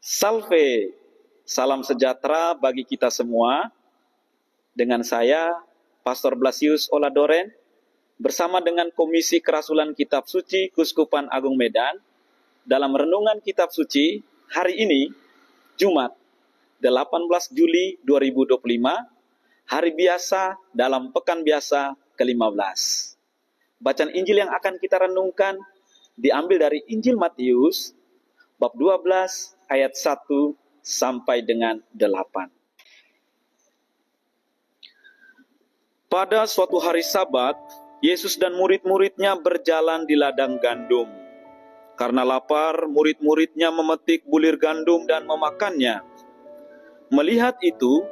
Salve, salam sejahtera bagi kita semua. Dengan saya, Pastor Blasius Oladoren, bersama dengan Komisi Kerasulan Kitab Suci Kuskupan Agung Medan, dalam renungan Kitab Suci hari ini, Jumat, 18 Juli 2025, hari biasa dalam Pekan Biasa ke-15. Bacaan Injil yang akan kita renungkan diambil dari Injil Matius, bab 12, ayat 1 sampai dengan 8. Pada suatu hari Sabat, Yesus dan murid-muridnya berjalan di ladang gandum. Karena lapar, murid-muridnya memetik bulir gandum dan memakannya. Melihat itu,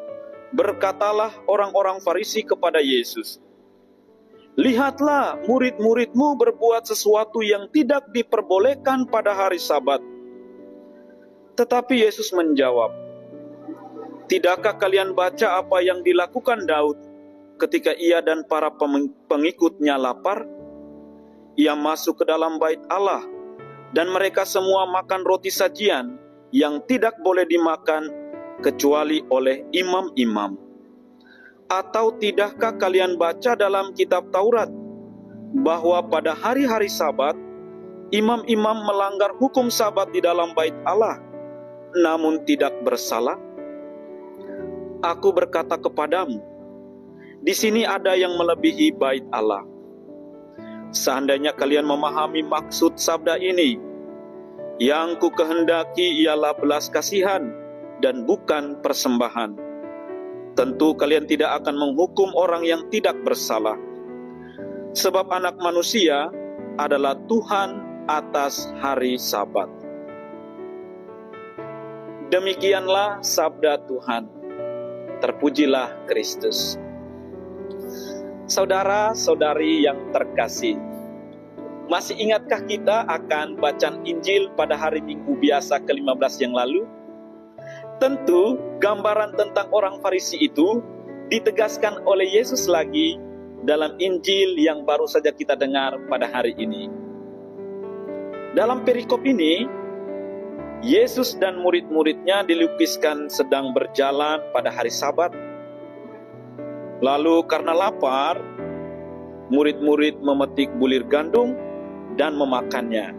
berkatalah orang-orang Farisi kepada Yesus, "Lihatlah, murid-muridmu berbuat sesuatu yang tidak diperbolehkan pada hari Sabat." Tetapi Yesus menjawab, "Tidakkah kalian baca apa yang dilakukan Daud ketika ia dan para pengikutnya lapar? Ia masuk ke dalam bait Allah, dan mereka semua makan roti sajian yang tidak boleh dimakan kecuali oleh imam-imam. Atau tidakkah kalian baca dalam kitab Taurat bahwa pada hari-hari Sabat, imam-imam melanggar hukum Sabat di dalam bait Allah, namun tidak bersalah? Aku berkata kepadamu, di sini ada yang melebihi bait Allah. Seandainya kalian memahami maksud sabda ini, yang ku kehendaki ialah belas kasihan dan bukan persembahan, tentu kalian tidak akan menghukum orang yang tidak bersalah. Sebab Anak Manusia adalah Tuhan atas hari Sabat." Demikianlah sabda Tuhan. Terpujilah Kristus. Saudara-saudari yang terkasih, masih ingatkah kita akan bacaan Injil pada hari Minggu biasa ke-15 yang lalu? Tentu, gambaran tentang orang Farisi itu ditegaskan oleh Yesus lagi dalam Injil yang baru saja kita dengar pada hari ini. Dalam perikop ini, Yesus dan murid-muridnya dilukiskan sedang berjalan pada hari Sabat. Lalu karena lapar, murid-murid memetik bulir gandum dan memakannya.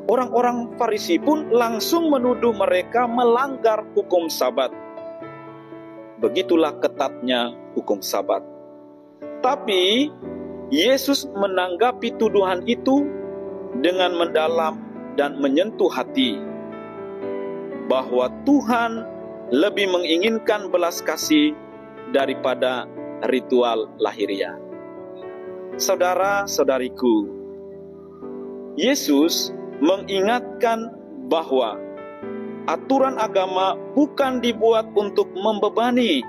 Orang-orang Farisi pun langsung menuduh mereka melanggar hukum Sabat. Begitulah ketatnya hukum Sabat. Tapi Yesus menanggapi tuduhan itu dengan mendalam dan menyentuh hati, bahwa Tuhan lebih menginginkan belas kasih daripada ritual lahiriah. Saudara-saudariku, Yesus mengingatkan bahwa aturan agama bukan dibuat untuk membebani,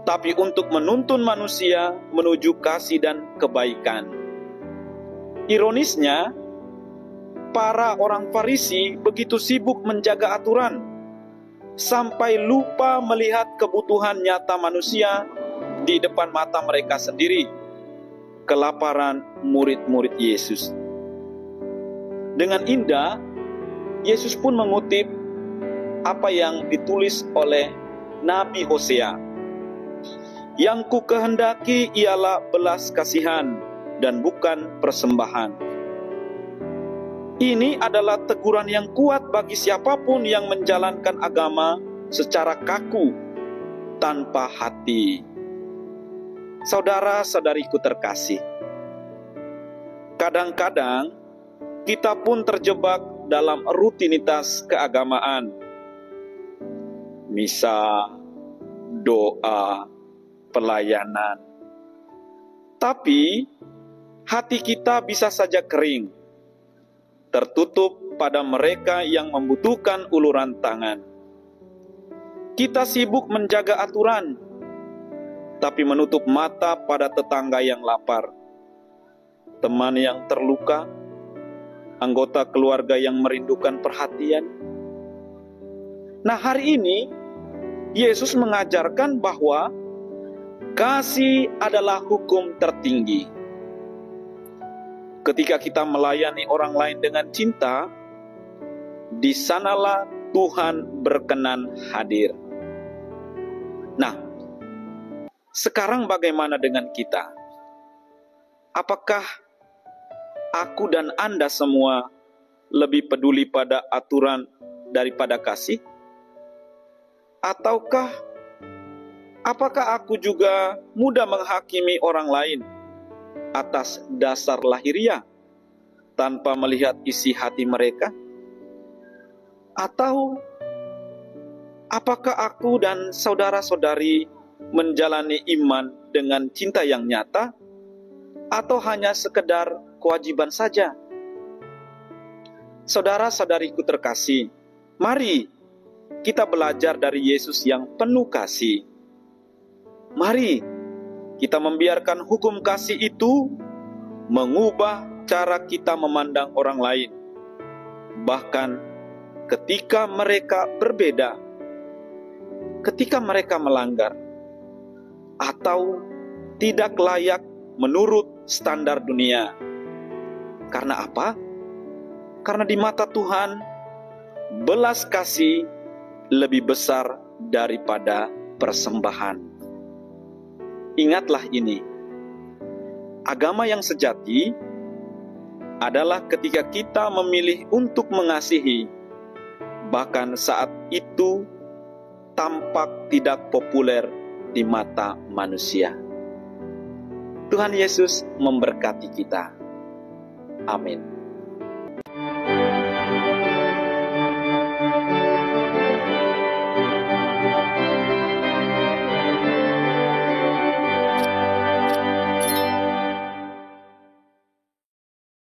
tapi untuk menuntun manusia menuju kasih dan kebaikan. Ironisnya, para orang Farisi begitu sibuk menjaga aturan, sampai lupa melihat kebutuhan nyata manusia di depan mata mereka sendiri, kelaparan murid-murid Yesus. Dengan indah, Yesus pun mengutip apa yang ditulis oleh Nabi Hosea, "Yang ku kehendaki ialah belas kasihan dan bukan persembahan." Ini adalah teguran yang kuat bagi siapapun yang menjalankan agama secara kaku, tanpa hati. Saudara-saudariku terkasih, kadang-kadang kita pun terjebak dalam rutinitas keagamaan. Misa, doa, pelayanan. Tapi hati kita bisa saja kering, tertutup pada mereka yang membutuhkan uluran tangan. Kita sibuk menjaga aturan, tapi menutup mata pada tetangga yang lapar, teman yang terluka, anggota keluarga yang merindukan perhatian. Nah, hari ini Yesus mengajarkan bahwa kasih adalah hukum tertinggi. Ketika kita melayani orang lain dengan cinta, di sanalah Tuhan berkenan hadir. Nah, sekarang bagaimana dengan kita? Apakah aku dan Anda semua lebih peduli pada aturan daripada kasih? Ataukah apakah aku juga mudah menghakimi orang lain atas dasar lahiriah tanpa melihat isi hati mereka? Atau apakah aku dan saudara-saudari menjalani iman dengan cinta yang nyata, atau hanya sekedar kewajiban saja? Saudara-saudariku terkasih, mari kita belajar dari Yesus yang penuh kasih. Mari kita membiarkan hukum kasih itu mengubah cara kita memandang orang lain. Bahkan ketika mereka berbeda, ketika mereka melanggar, atau tidak layak menurut standar dunia. Karena apa? Karena di mata Tuhan, belas kasih lebih besar daripada persembahan. Ingatlah ini, agama yang sejati adalah ketika kita memilih untuk mengasihi, bahkan saat itu tampak tidak populer di mata manusia. Tuhan Yesus memberkati kita. Amin.